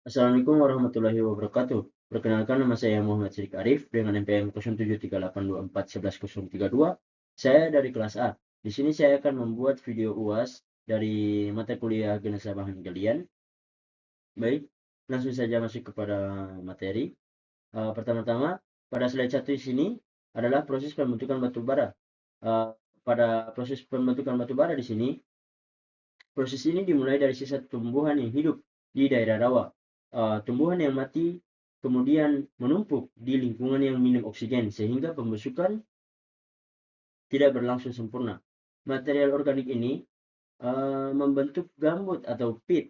Assalamualaikum warahmatullahi wabarakatuh. Perkenalkan, nama saya Muhammad Sidik Arif dengan NPM 0738241132. Saya dari kelas A. Di sini saya akan membuat video UAS dari mata kuliah jenazah bahan galian. Baik, langsung saja masuk kepada materi. Pertama-tama, pada slide 1 di sini adalah proses pembentukan batu bara. Pada proses pembentukan batu bara di sini, proses ini dimulai dari sisa tumbuhan yang hidup di daerah rawa. Tumbuhan yang mati kemudian menumpuk di lingkungan yang minim oksigen sehingga pembusukan tidak berlangsung sempurna. Material organik ini membentuk gambut atau peat.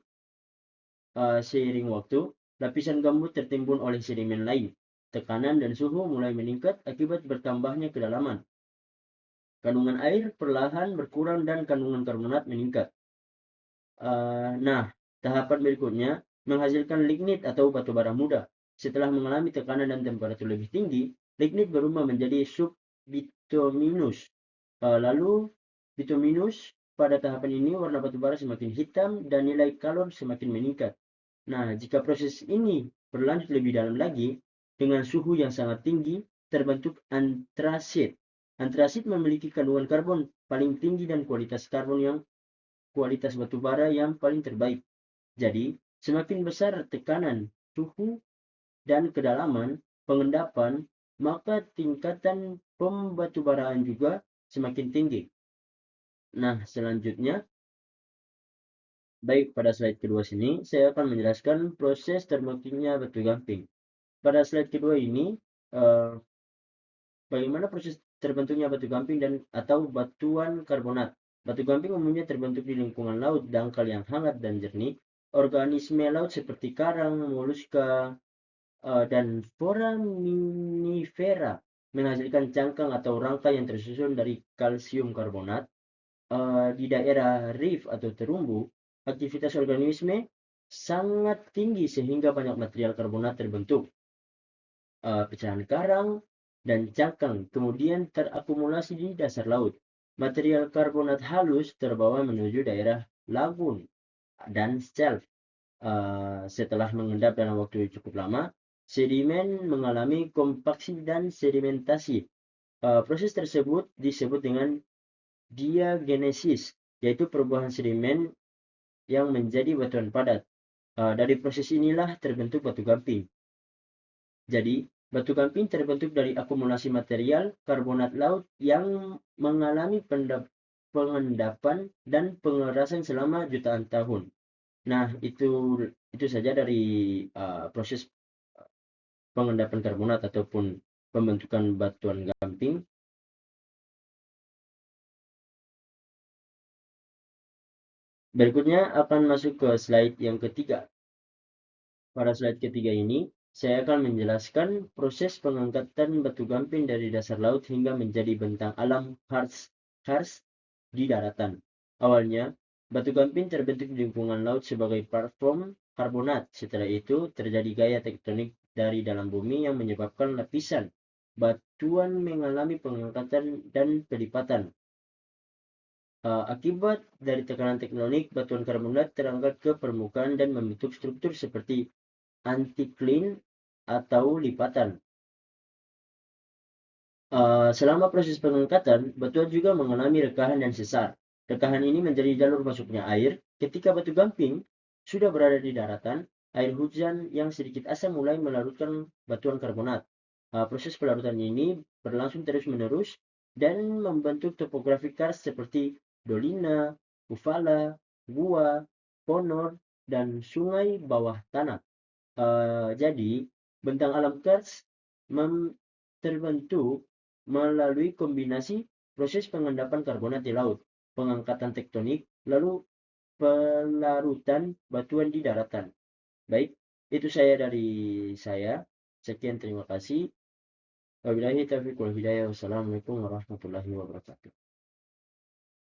Seiring waktu, lapisan gambut tertimbun oleh sedimen lain. Tekanan dan suhu mulai meningkat akibat bertambahnya kedalaman. Kandungan air perlahan berkurang dan kandungan karbonat meningkat. Nah, tahapan berikutnya menghasilkan lignit atau batu bara muda. Setelah mengalami tekanan dan temperatur lebih tinggi, lignit berubah menjadi subbituminous. Lalu bituminous, pada tahapan ini warna batu bara semakin hitam dan nilai kalor semakin meningkat. Nah, jika proses ini berlanjut lebih dalam lagi, dengan suhu yang sangat tinggi, terbentuk antrasit. Antrasit memiliki kandungan karbon paling tinggi dan kualitas batu bara yang paling terbaik. Jadi, semakin besar tekanan, suhu, dan kedalaman pengendapan, maka tingkatan pembatubaraan juga semakin tinggi. Nah, selanjutnya, baik, pada slide kedua sini, saya akan menjelaskan proses terbentuknya batu gamping. Pada slide kedua ini, bagaimana proses terbentuknya batu gamping dan atau batuan karbonat. Batu gamping umumnya terbentuk di lingkungan laut, dangkal yang hangat dan jernih. Organisme laut seperti karang, moluska, dan foraminifera menghasilkan cangkang atau rangka yang tersusun dari kalsium karbonat. Di daerah reef atau terumbu, aktivitas organisme sangat tinggi sehingga banyak material karbonat terbentuk. Pecahan karang dan cangkang kemudian terakumulasi di dasar laut. Material karbonat halus terbawa menuju daerah lagun dan shelf. Setelah mengendap dalam waktu cukup lama, sedimen mengalami kompaksi dan sedimentasi. Proses tersebut disebut dengan diagenesis, yaitu perubahan sedimen yang menjadi batuan padat. Dari proses inilah terbentuk batu gamping. Jadi, batu gamping terbentuk dari akumulasi material karbonat laut yang mengalami pengendapan dan pengerasan selama jutaan tahun. Nah, itu saja dari proses pengendapan karbonat ataupun pembentukan batuan gamping. Berikutnya akan masuk ke slide yang ketiga. Pada slide ketiga ini, saya akan menjelaskan proses pengangkatan batu gamping dari dasar laut hingga menjadi bentang alam karst di daratan. Awalnya, batu gamping terbentuk di lingkungan laut sebagai platform karbonat. Setelah itu, terjadi gaya tektonik dari dalam bumi yang menyebabkan lapisan batuan mengalami pengangkatan dan pelipatan. Akibat dari tekanan tektonik, batuan karbonat terangkat ke permukaan dan membentuk struktur seperti anticline atau lipatan. Selama proses pengangkatan, batuan juga mengalami rekahan dan sesar. Rekahan ini menjadi jalur masuknya air. Ketika batu gamping sudah berada di daratan, air hujan yang sedikit asam mulai melarutkan batuan karbonat. Proses pelarutan ini berlangsung terus-menerus dan membentuk topografi karst seperti dolina, ufala, gua, ponor, dan sungai bawah tanah. Jadi, bentang alam karst terbentuk melalui kombinasi proses pengendapan karbonat di laut, pengangkatan tektonik, lalu pelarutan batuan di daratan. Baik, itu saya dari saya. Sekian, terima kasih. Wabillahi taufiq wal hidayah. Wassalamualaikum warahmatullahi wabarakatuh.